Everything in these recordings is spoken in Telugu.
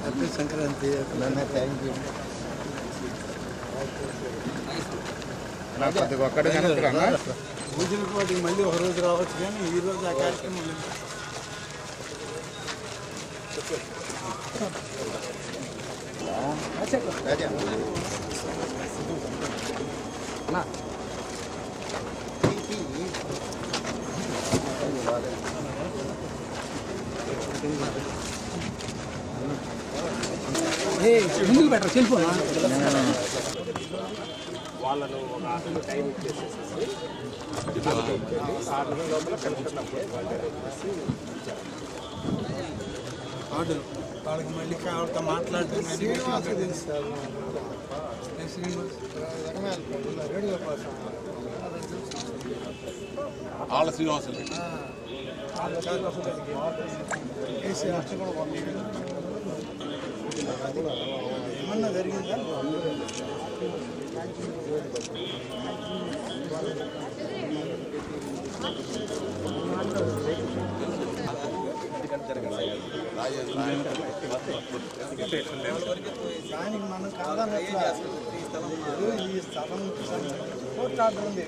హ్యాపీ సంక్రాంతి. Thank you. భోజన పాటికి మళ్ళీ ఒక రోజు రావచ్చు, కానీ ఈరోజు ఆ కార్యక్రమం ముందుకు పెట్టరు చెల్లిపోనా వాళ్ళను ఒక టైం ఇచ్చేసేసి 6 నెలల లోపల కలుపుతున్నప్పుడు వాళ్ళకి మళ్ళీ వాళ్ళతో మాట్లాడుతున్నారు. శ్రీనివాసులు ఏమన్నా జరిగిందా? దానికి మనం కాదని ఈ స్థలం కోర్టు ఆర్డర్ ఉంది,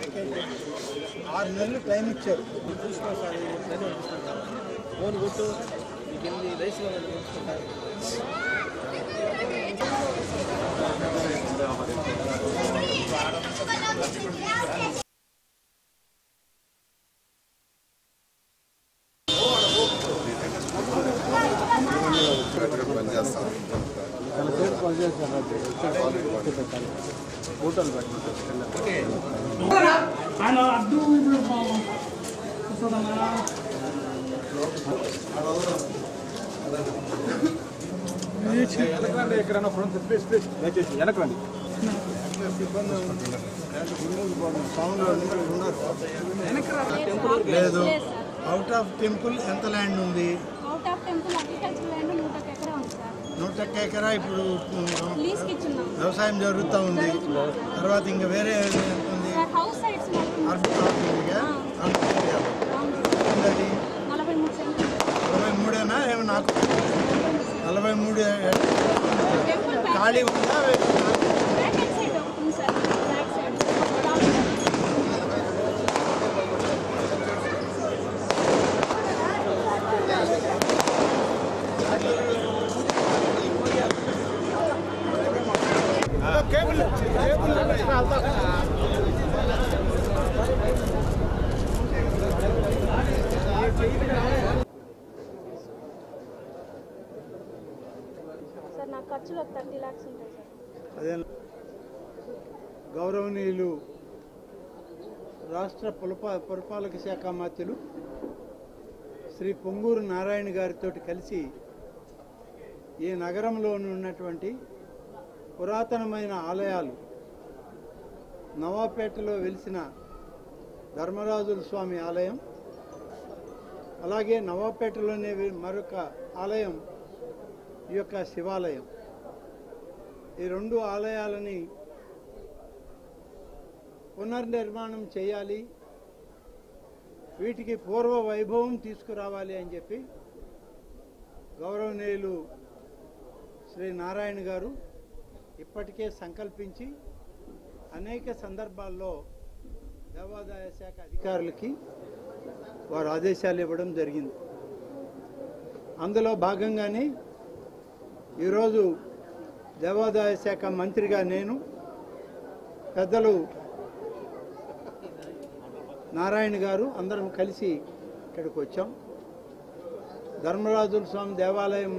6 నెలలు టైం ఇచ్చారు. ఫోన్ కొట్టు, మీకు ఎన్ని రైస్లో హోటల్ ఎక్కడైనా ఫ్రంట్ స్పేస్ దయచేసి వెనకండి. లేదు, అవుట్ ఆఫ్ టెంపుల్ ఎంత ల్యాండ్ ఉంది? 100 ఎకరా ఇప్పుడు వ్యవసాయం జరుగుతూ ఉంది. తర్వాత ఇంకా వేరే ఉంది, 43ఏనా ఏమో నాకు 43 ఖాళీ ఉందా? అదే గౌరవనీయులు రాష్ట్ర పురపాలక శాఖ మంత్రులు శ్రీ పొంగూరు నారాయణ గారితో కలిసి ఈ నగరంలో ఉన్నటువంటి పురాతనమైన ఆలయాలు, నవాపేటలో వెలిసిన ధర్మరాజుల స్వామి ఆలయం, అలాగే నవాపేటలోనే మరొక ఆలయం ఈ యొక్క శివాలయం, ఈ 2 ఆలయాలని పునర్నిర్మాణం చేయాలి, వీటికి పూర్వ వైభవం తీసుకురావాలి అని చెప్పి గౌరవనీయులు శ్రీ నారాయణ గారు ఇప్పటికే సంకల్పించి అనేక సందర్భాల్లో దేవాదాయ శాఖ అధికారులకి వారు ఆదేశాలు ఇవ్వడం జరిగింది. అందులో భాగంగానే ఈరోజు దేవాదాయ శాఖ మంత్రిగా నేను, పెద్దలు నారాయణ గారు అందరం కలిసి ఇక్కడికి వచ్చాం. ధర్మరాజుల స్వామి దేవాలయం,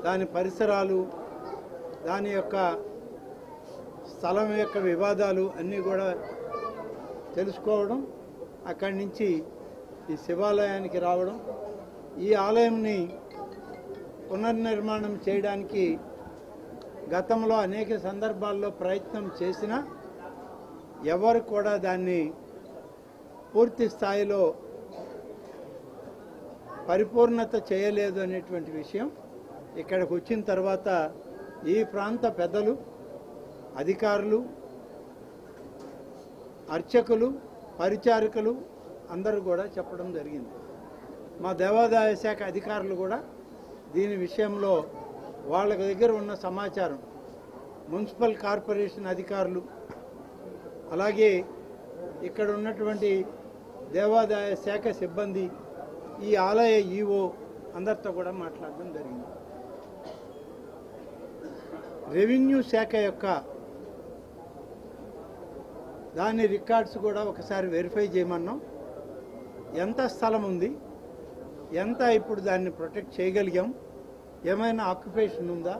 దాని పరిసరాలు, దాని యొక్క స్థలం యొక్క వివాదాలు అన్నీ కూడా తెలుసుకోవడం, అక్కడి నుంచి ఈ శివాలయానికి రావడం, ఈ ఆలయంని పునర్నిర్మాణం చేయడానికి గతంలో అనేక సందర్భాల్లో ప్రయత్నం చేసినా ఎవరు కూడా దాన్ని పూర్తి స్థాయిలో పరిపూర్ణత చేయలేదు అనేటువంటి విషయం ఇక్కడికి వచ్చిన తర్వాత ఈ ప్రాంత పెద్దలు, అధికారులు, అర్చకులు, పరిచారకులు అందరూ కూడా చెప్పడం జరిగింది. మా దేవాదాయ శాఖ అధికారులు కూడా దీని విషయంలో వాళ్ళ దగ్గర ఉన్న సమాచారం మున్సిపల్ కార్పొరేషన్ అధికారులు అలాగే ఇక్కడ ఉన్నటువంటి దేవాదాయ శాఖ సిబ్బంది ఈ ఆలయ ఈవో అందరితో కూడా మాట్లాడడం జరిగింది. రెవెన్యూ శాఖ యొక్క దాని రికార్డ్స్ కూడా ఒకసారి వెరిఫై చేయమన్నాం. ఎంత స్థలం ఉంది, ఎంత ఇప్పుడు దాన్ని ప్రొటెక్ట్ చేయగలిగాం, ఏమైనా ఆక్యుపేషన్ ఉందా,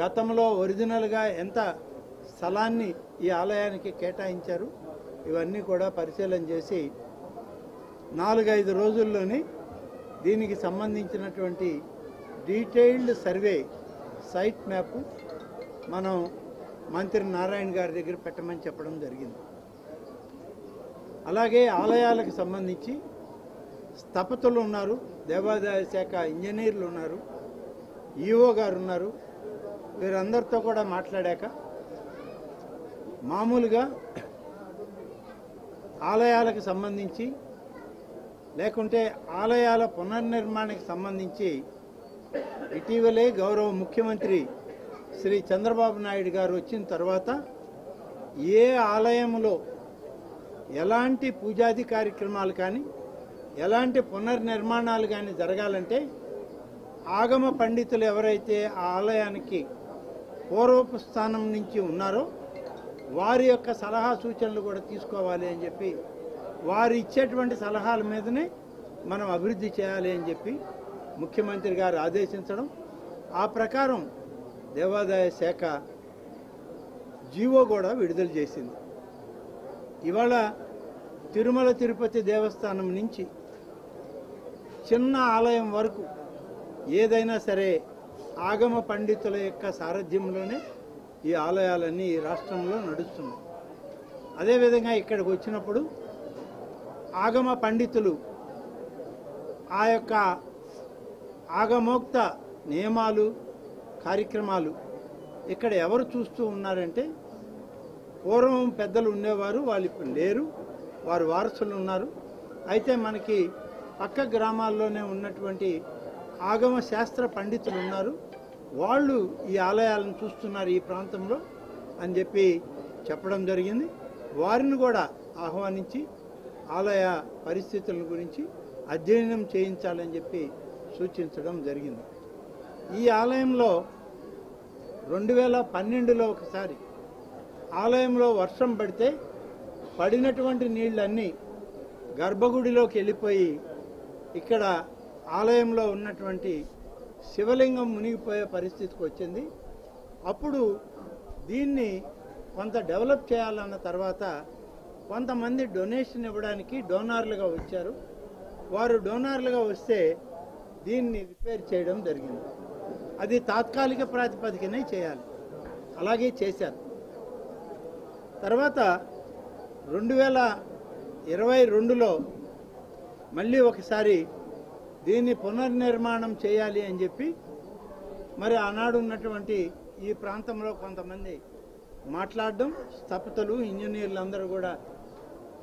గతంలో ఒరిజినల్గా ఎంత స్థలాన్ని ఈ ఆలయానికి కేటాయించారు, ఇవన్నీ కూడా పరిశీలన చేసి 4-5 రోజుల్లోనే దీనికి సంబంధించినటువంటి డీటెయిల్డ్ సర్వే సైట్ మ్యాప్ మనం మంత్రి నారాయణ గారి దగ్గర పెట్టమని చెప్పడం జరిగింది. అలాగే ఆలయాలకు సంబంధించి స్థపతులు ఉన్నారు, దేవాదాయ శాఖ ఇంజనీర్లు ఉన్నారు, ఈఓ గారు ఉన్నారు. వీరందరితో కూడా మాట్లాడాక మామూలుగా ఆలయాలకు సంబంధించి లేకుంటే ఆలయాల పునర్నిర్మాణానికి సంబంధించి ఇటీవలే గౌరవ ముఖ్యమంత్రి శ్రీ చంద్రబాబు నాయుడు గారు వచ్చిన తర్వాత ఏ ఆలయంలో ఎలాంటి పూజాది కార్యక్రమాలు కానీ ఎలాంటి పునర్నిర్మాణాలు కానీ జరగాలంటే ఆగమ పండితులు ఎవరైతే ఆ ఆలయానికి పూర్వపు స్థానం నుంచి ఉన్నారో వారి యొక్క సలహా సూచనలు కూడా తీసుకోవాలి అని చెప్పి, వారు ఇచ్చేటువంటి సలహాల మీదనే మనం అభివృద్ధి చేయాలి అని చెప్పి ముఖ్యమంత్రి గారు ఆదేశించడం, ఆ ప్రకారం దేవాదాయ శాఖ జీవో కూడా విడుదల చేసింది. ఇవాళ తిరుమల తిరుపతి దేవస్థానం నుంచి చిన్న ఆలయం వరకు ఏదైనా సరే ఆగమ పండితుల యొక్క సారథ్యంలోనే ఈ ఆలయాలన్నీ ఈ రాష్ట్రంలో నడుస్తున్నాయి. అదేవిధంగా ఇక్కడికి వచ్చినప్పుడు ఆగమ పండితులు ఆ యొక్క ఆగమోక్త నియమాలు కార్యక్రమాలు ఇక్కడ ఎవరు చూస్తూ ఉన్నారంటే, పూర్వం పెద్దలు ఉండేవారు, వాళ్ళు ఇప్పుడు లేరు, వారు వారసులు ఉన్నారు. అయితే మనకి పక్క గ్రామాల్లోనే ఉన్నటువంటి ఆగమ శాస్త్ర పండితులు ఉన్నారు, వాళ్ళు ఈ ఆలయాలను చూస్తున్నారు ఈ ప్రాంతంలో అని చెప్పి చెప్పడం జరిగింది. వారిని కూడా ఆహ్వానించి ఆలయ పరిస్థితుల గురించి అధ్యయనం చేయించాలని చెప్పి సూచించడం జరిగింది. ఈ ఆలయంలో 2012లో ఒకసారి ఆలయంలో వర్షం పడితే పడినటువంటి నీళ్ళన్నీ గర్భగుడిలోకి వెళ్ళిపోయి ఇక్కడ ఆలయంలో ఉన్నటువంటి శివలింగం మునిగిపోయే పరిస్థితికి వచ్చింది. అప్పుడు దీన్ని కొంత డెవలప్ చేయాలన్న తర్వాత కొంతమంది డొనేషన్ ఇవ్వడానికి డోనార్లుగా వచ్చారు. వారు డోనార్లుగా వస్తే దీన్ని రిపేర్ చేయడం జరిగింది. అది తాత్కాలిక ప్రాతిపదికనే చేయాలి, అలాగే చేశారు. తర్వాత 2022లో మళ్ళీ ఒకసారి దీన్ని పునర్నిర్మాణం చేయాలి అని చెప్పి మరి ఆనాడు ఉన్నటువంటి ఈ ప్రాంతంలో కొంతమంది మాట్లాడడం, స్థపతులు ఇంజనీర్లు అందరూ కూడా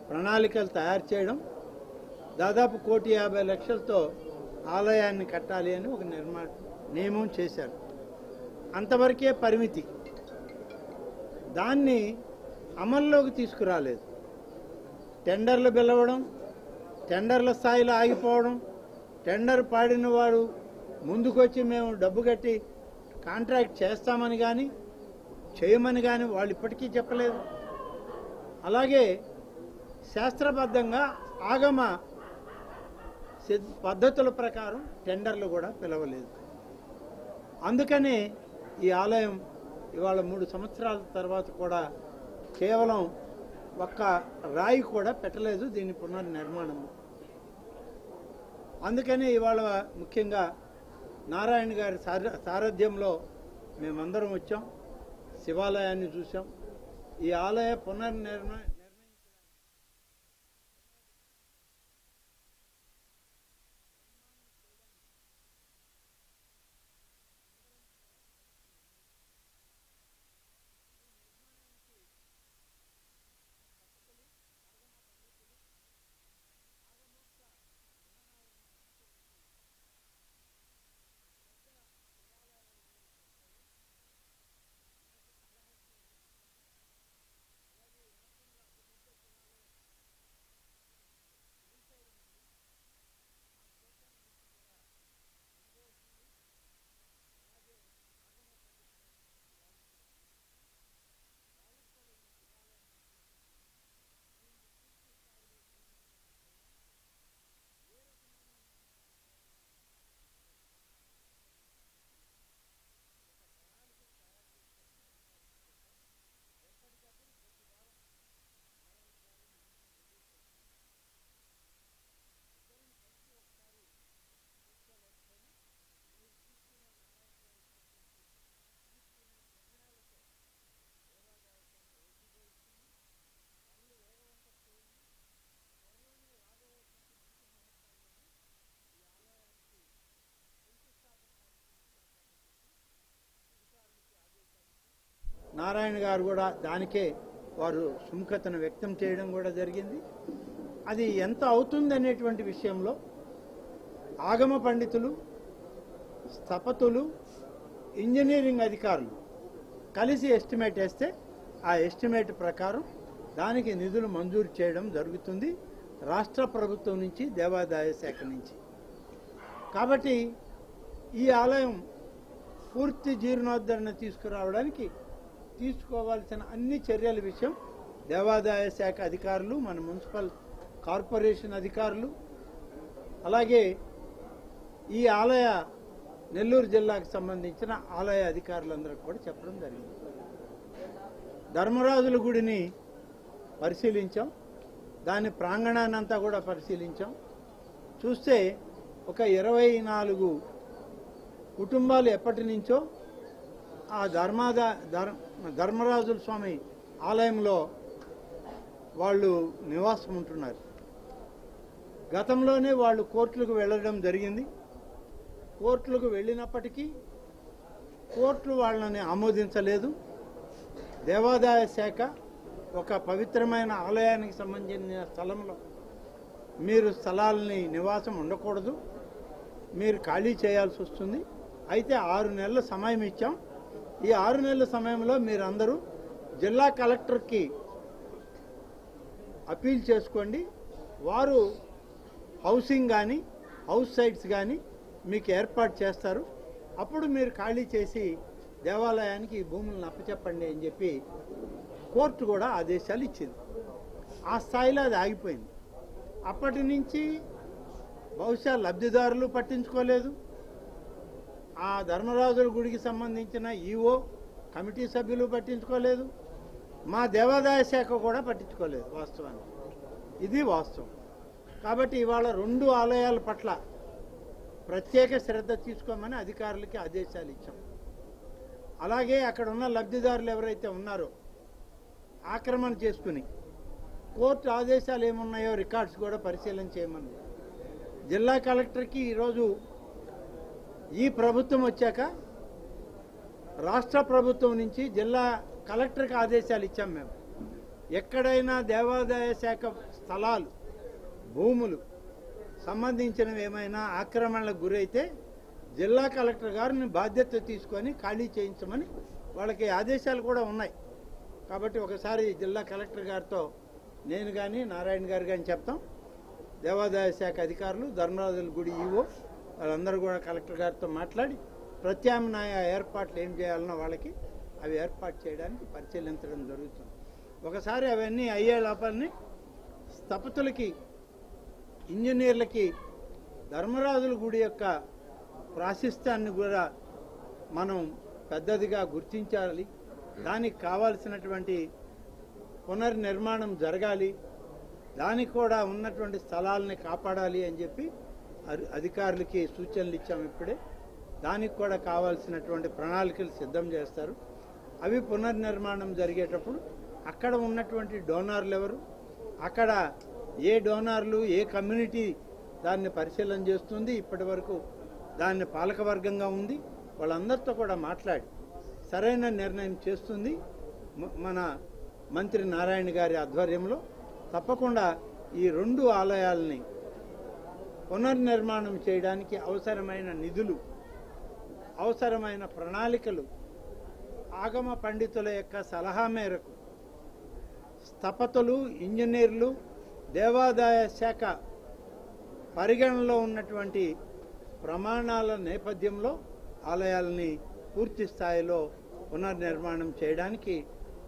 ప్రణాళికలు తయారు చేయడం, దాదాపు 1,50,00,000తో ఆలయాన్ని కట్టాలి అని ఒక నియమం చేశారు. అంతవరకే పరిమితి. దాన్ని అమల్లోకి తీసుకురాలేదు. టెండర్లు పిలవడం, టెండర్ల స్థాయిలో ఆగిపోవడం, టెండర్ పాడిన వాడు ముందుకొచ్చి మేము డబ్బు కట్టి కాంట్రాక్ట్ చేస్తామని కానీ చేయమని కానీ వాళ్ళు ఇప్పటికీ చెప్పలేదు. అలాగే శాస్త్రబద్ధంగా ఆగమ పద్ధతుల ప్రకారం టెండర్లు కూడా పిలవలేదు. అందుకనే ఈ ఆలయం ఇవాళ 3 సంవత్సరాల తర్వాత కూడా కేవలం ఒక్క రాయి కూడా పెట్టలేదు దీని పునర్నిర్మాణం. అందుకనే ఇవాళ ముఖ్యంగా నారాయణ గారి సారథ్యంలో మేమందరం వచ్చాం, శివాలయాన్ని చూసాం. ఈ ఆలయ పునర్నిర్మాణం నారాయణ గారు కూడా దానికే వారు సుముఖతను వ్యక్తం చేయడం కూడా జరిగింది. అది ఎంత అవుతుందనేటువంటి విషయంలో ఆగమ పండితులు, స్థపతులు, ఇంజనీరింగ్ అధికారులు కలిసి ఎస్టిమేట్ వేస్తే ఆ ఎస్టిమేట్ ప్రకారం దానికి నిధులు మంజూరు చేయడం జరుగుతుంది రాష్ట్ర ప్రభుత్వం నుంచి, దేవాదాయ శాఖ నుంచి. కాబట్టి ఈ ఆలయం పూర్తి జీర్ణోద్ధరణ తీసుకురావడానికి తీసుకోవాల్సిన అన్ని చర్యల విషయం దేవాదాయ శాఖ అధికారులు, మన మున్సిపల్ కార్పొరేషన్ అధికారులు, అలాగే ఈ ఆలయ నెల్లూరు జిల్లాకు సంబంధించిన ఆలయ అధికారులందరికీ కూడా చెప్పడం జరిగింది. ధర్మరాజుల గుడిని పరిశీలించాం, దాని ప్రాంగణాన్ని అంతా కూడా పరిశీలించాం. చూస్తే ఒక 24 కుటుంబాలు ఎప్పటి నుంచో ఆ ధర్మరాజుల స్వామి ఆలయంలో వాళ్ళు నివాసం ఉంటున్నారు. గతంలోనే వాళ్ళు కోర్టులకు వెళ్ళడం జరిగింది. కోర్టులకు వెళ్ళినప్పటికీ కోర్టులు వాళ్ళని ఆమోదించలేదు. దేవాదాయ శాఖ ఒక పవిత్రమైన ఆలయానికి సంబంధించిన స్థలంలో మీరు స్థలాలని నివాసం ఉండకూడదు, మీరు ఖాళీ చేయాల్సి వస్తుంది. అయితే 6 నెలల సమయం ఇచ్చాం. ఈ 6 నెలల సమయంలో మీరందరూ జిల్లా కలెక్టర్కి అపీల్ చేసుకోండి. వారు హౌసింగ్ కానీ హౌస్ సైట్స్ కానీ మీకు ఏర్పాటు చేస్తారు. అప్పుడు మీరు ఖాళీ చేసి దేవాలయానికి ఈ భూములను అప్పచెప్పండి అని చెప్పి కోర్టు కూడా ఆదేశాలు ఇచ్చింది. ఆ స్థాయిలో అది ఆగిపోయింది. అప్పటి నుంచి బహుశా లబ్ధిదారులు పట్టించుకోలేదు, ఆ ధర్మరాజుల గుడికి సంబంధించిన ఈఓ కమిటీ సభ్యులు పట్టించుకోలేదు, మా దేవాదాయ శాఖ కూడా పట్టించుకోలేదు. వాస్తవానికి ఇది వాస్తవం. కాబట్టి ఇవాళ 2 ఆలయాల పట్ల ప్రత్యేక శ్రద్ధ తీసుకోమని అధికారులకి ఆదేశాలు ఇచ్చాం. అలాగే అక్కడ ఉన్న లబ్ధిదారులు ఎవరైతే ఉన్నారో ఆక్రమణ చేసుకుని కోర్టు ఆదేశాలు ఏమున్నాయో రికార్డ్స్ కూడా పరిశీలన చేయమని జిల్లా కలెక్టర్కి ఈరోజు ఈ ప్రభుత్వం వచ్చాక రాష్ట్ర ప్రభుత్వం నుంచి జిల్లా కలెక్టర్కి ఆదేశాలు ఇచ్చాం. మేము ఎక్కడైనా దేవాదాయ శాఖ స్థలాలు, భూములు సంబంధించినవి ఏమైనా ఆక్రమణలకు గురైతే జిల్లా కలెక్టర్ గారిని బాధ్యత తీసుకొని ఖాళీ చేయించమని వాళ్ళకి ఆదేశాలు కూడా ఉన్నాయి. కాబట్టి ఒకసారి జిల్లా కలెక్టర్ గారితో నేను కానీ నారాయణ గారు కానీ చెప్తాం. దేవాదాయ శాఖ అధికారులు, ధర్మరాజుల గుడి ఈవో వాళ్ళందరూ కూడా కలెక్టర్ గారితో మాట్లాడి ప్రత్యామ్నాయ ఏర్పాట్లు ఏం చేయాలనో వాళ్ళకి అవి ఏర్పాటు చేయడానికి పరిశీలించడం జరుగుతుంది. ఒకసారి అవన్నీ అయ్యే లోపలని స్థపతులకి, ఇంజనీర్లకి ధర్మరాజుల గుడి యొక్క ప్రాశస్త్యాన్ని కూడా మనం పెద్దదిగా గుర్తించాలి. దానికి కావాల్సినటువంటి పునర్నిర్మాణం జరగాలి, దానికి కూడా ఉన్నటువంటి స్థలాలని కాపాడాలి అని చెప్పి అధికారులకి సూచనలు ఇచ్చాము. ఇప్పుడే దానికి కూడా కావాల్సినటువంటి ప్రణాళికలు సిద్ధం చేస్తారు. అవి పునర్నిర్మాణం జరిగేటప్పుడు అక్కడ ఉన్నటువంటి డోనార్లు ఎవరు, అక్కడ ఏ డోనార్లు, ఏ కమ్యూనిటీ దాన్ని పరిశీలన చేస్తుంది, ఇప్పటి వరకు దాన్ని పాలకవర్గంగా ఉంది, వాళ్ళందరితో కూడా మాట్లాడి సరైన నిర్ణయం చేస్తుంది మన మంత్రి నారాయణ గారి ఆధ్వర్యంలో. తప్పకుండా ఈ 2 ఆలయాలని పునర్నిర్మాణం చేయడానికి అవసరమైన నిధులు, అవసరమైన ప్రణాళికలు ఆగమ పండితుల యొక్క సలహా మేరకు స్థపతులు, ఇంజనీర్లు, దేవాదాయ శాఖ పరిగణనలో ఉన్నటువంటి ప్రమాణాల నేపథ్యంలో ఆలయాలని పూర్తి స్థాయిలో పునర్నిర్మాణం చేయడానికి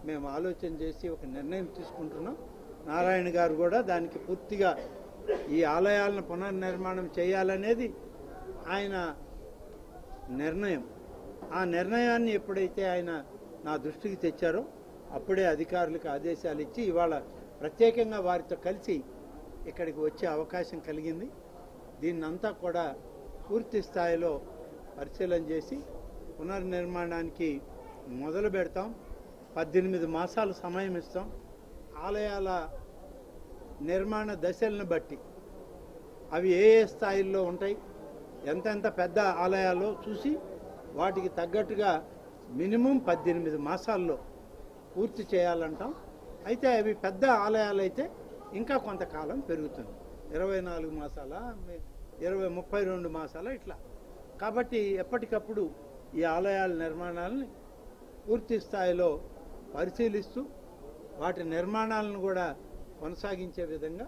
మేము ఆలోచన చేసి ఒక నిర్ణయం తీసుకుంటున్నాం. నారాయణ గారు కూడా దానికి పూర్తిగా ఈ ఆలయాలను పునర్నిర్మాణం చేయాలనేది ఆయన నిర్ణయం. ఆ నిర్ణయాన్ని ఎప్పుడైతే ఆయన నా దృష్టికి తెచ్చారో అప్పుడే అధికారులకు ఆదేశాలు ఇచ్చి ఇవాళ ప్రత్యేకంగా వారితో కలిసి ఇక్కడికి వచ్చే అవకాశం కలిగింది. దీన్నంతా కూడా పూర్తి స్థాయిలో పరిశీలన చేసి పునర్నిర్మాణానికి మొదలు పెడతాం. 18 మాసాలు సమయం ఇస్తాం. ఆలయాల నిర్మాణ దశలను బట్టి అవి ఏ ఏ స్థాయిల్లో ఉంటాయి, ఎంతెంత పెద్ద ఆలయాల్లో చూసి వాటికి తగ్గట్టుగా మినిమం 18 మాసాల్లో పూర్తి చేయాలంటాం. అయితే అవి పెద్ద ఆలయాలు అయితే ఇంకా కొంతకాలం పెరుగుతుంది, 24 మాసాల 32 మాసాల ఇట్లా. కాబట్టి ఎప్పటికప్పుడు ఈ ఆలయాల నిర్మాణాలని పూర్తి స్థాయిలో పరిశీలిస్తూ వాటి నిర్మాణాలను కూడా కొనసాగించే విధంగా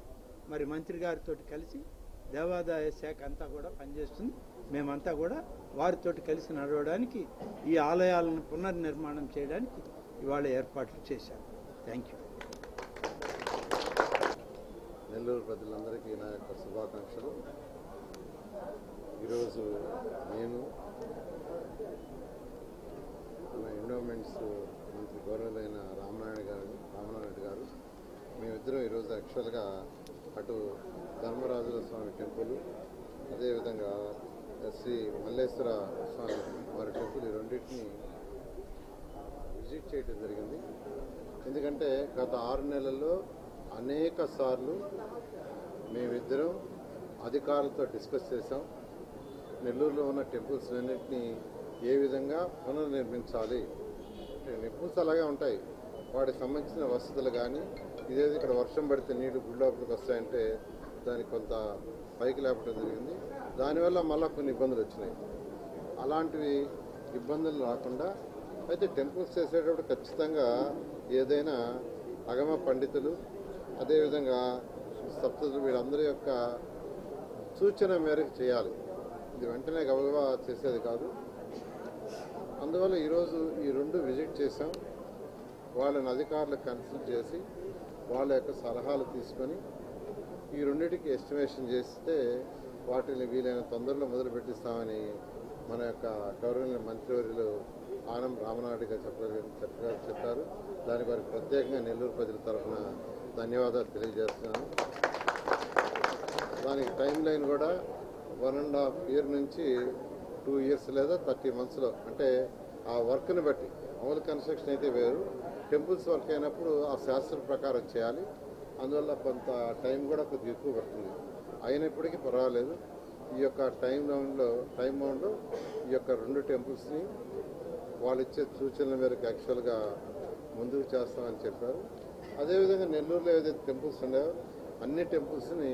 మరి మంత్రి గారితో కలిసి దేవాదాయ శాఖ అంతా కూడా పనిచేస్తుంది. మేమంతా కూడా వారితో కలిసి నడవడానికి, ఈ ఆలయాలను పునర్నిర్మాణం చేయడానికి ఇవాళ ఏర్పాట్లు చేశారు. Thank you. నెల్లూరు ప్రజలందరికీ నా యొక్క శుభాకాంక్షలు. ఈరోజు నేను మన ఎండోమెంట్స్ మంత్రి గౌరవులైన రామనారాయణ గారు మేమిద్దరం ఈరోజు యాక్చువల్గా అటు ధర్మరాజుల స్వామి టెంపుల్, అదేవిధంగా శ్రీ మల్లేశ్వర స్వామి వారి టెంపుల్, ఈ రెండింటిని విజిట్ చేయడం జరిగింది. ఎందుకంటే గత 6 నెలల్లో అనేక సార్లు మేమిద్దరం అధికారులతో డిస్కస్ చేసాం. నెల్లూరులో ఉన్న టెంపుల్స్ అన్నింటినీ ఏ విధంగా పునర్నిర్మించాలి. టెంపుల్స్ అలాగే ఉంటాయి, వాటికి సంబంధించిన వసతులు కానీ, ఇదేదో ఇక్కడ వర్షం పడితే నీళ్లు గుళ్ళోపలికి వస్తాయంటే దానికి కొంత పైకి లేపడం జరిగింది. దానివల్ల మళ్ళీ కొన్ని ఇబ్బందులు వచ్చినాయి. అలాంటివి ఇబ్బందులు రాకుండా అయితే టెంపుల్స్ చేసేటప్పుడు ఖచ్చితంగా ఏదైనా అగమ పండితులు, అదేవిధంగా సప్తతులు, వీళ్ళందరి యొక్క సూచన మేరకు చేయాలి. ఇది వెంటనే గబగబా చేసేది కాదు. అందువల్ల ఈరోజు ఈ 2 విజిట్ చేసాం. వాళ్ళని అధికారులకు కన్సల్ట్ చేసి వాళ్ళ యొక్క సలహాలు తీసుకొని ఈ రెండింటికి ఎస్టిమేషన్ చేస్తే వాటిని వీలైన తొందరలో మొదలు పెట్టిస్తామని మన యొక్క గౌరవనీయ మంత్రివర్యులు ఆనం రామనాయుడు గారు చెప్పారు. దానికి వారికి ప్రత్యేకంగా నెల్లూరు ప్రజల తరఫున ధన్యవాదాలు తెలియజేస్తున్నాను. దానికి టైం లైన్ కూడా 1.5 year నుంచి 2 years లేదా 30 monthsలో, అంటే ఆ వర్క్ని బట్టి. మామూలు కన్స్ట్రక్షన్ అయితే వేరు, టెంపుల్స్ వర్క్ అయినప్పుడు ఆ శాస్త్రం ప్రకారం చేయాలి. అందువల్ల కొంత టైం కూడా కొద్దిగా ఎక్కువ పడుతుంది. అయినప్పటికీ పర్వాలేదు. ఈ యొక్క టైం బౌండ్లో ఈ యొక్క 2 టెంపుల్స్ని వాళ్ళు ఇచ్చే సూచనల మేరకు యాక్చువల్గా ముందుకు చేస్తామని చెప్పారు. అదేవిధంగా నెల్లూరులో ఏదైతే టెంపుల్స్ ఉన్నాయో అన్ని టెంపుల్స్ని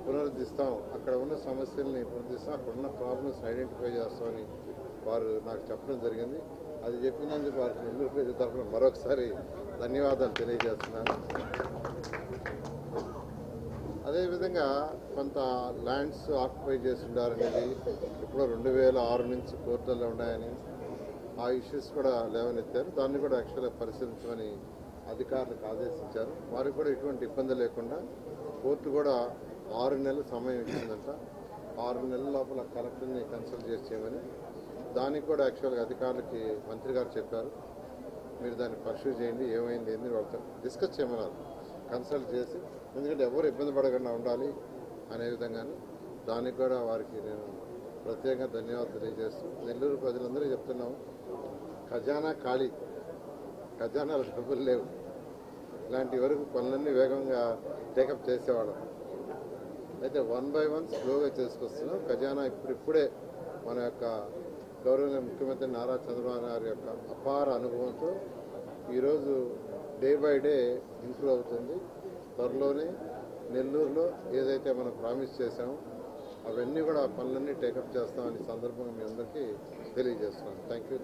పునరుద్ధరిస్తాం, అక్కడ ఉన్న సమస్యల్ని పునరుద్ధరిస్తాం, అక్కడ ఉన్న ప్రాబ్లమ్స్ ఐడెంటిఫై చేస్తామని వారు నాకు చెప్పడం జరిగింది. అది చెప్పినందుకు వారికి నెల్లూరు ప్రజల తరఫున మరొకసారి ధన్యవాదాలు తెలియజేస్తున్నాను. అదేవిధంగా కొంత ల్యాండ్స్ ఆక్యుపై చేసి ఉండారనేది ఇప్పుడు 2006 నుంచి కోర్టుల్లో ఉన్నాయని ఆ ఇష్యూస్ కూడా లేవనెత్తారు. దాన్ని కూడా యాక్చువల్గా పరిశీలించమని అధికారులకు ఆదేశించారు. వారికి కూడా ఎటువంటి ఇబ్బంది లేకుండా కోర్టు కూడా 6 నెలల సమయం ఇచ్చిందంట. 6 నెలల లోపల కలెక్టర్ని కన్సల్ట్ చేసి చేయమని. దానికి కూడా యాక్చువల్గా అధికారులకి మంత్రి గారు చెప్పారు, మీరు దాన్ని పర్సూ చేయండి, ఏమైంది ఏంది వాళ్ళతో డిస్కస్ చేయమన్నారు, కన్సల్ట్ చేసి. ఎందుకంటే ఎవరు ఇబ్బంది పడకుండా ఉండాలి అనే విధంగానే దానికి కూడా వారికి నేను ప్రత్యేకంగా ధన్యవాదాలు తెలియజేస్తూ నెల్లూరు ప్రజలందరికీ చెప్తున్నాము, ఖజానా ఖాళీ, ఖజానాలు డబ్బులు లేవు. ఇలాంటి వరకు పనులన్నీ వేగంగా టేకప్ చేసేవాళ్ళం. అయితే 1 by 1 స్లోగా చేసుకొస్తున్నాం. ఖజానా ఇప్పుడిప్పుడే మన యొక్క గౌరవనీయ ముఖ్యమంత్రి నారా చంద్రబాబు నాయుడు యొక్క అపార అనుభవంతో ఈరోజు డే బై డే ఇంప్రూవ్ అవుతుంది. త్వరలోనే నెల్లూరులో ఏదైతే మనం ప్రామిస్ చేశామో అవన్నీ కూడా పనులన్నీ టేకప్ చేస్తామని సందర్భంగా మీ అందరికీ తెలియజేస్తున్నాను. Thank you.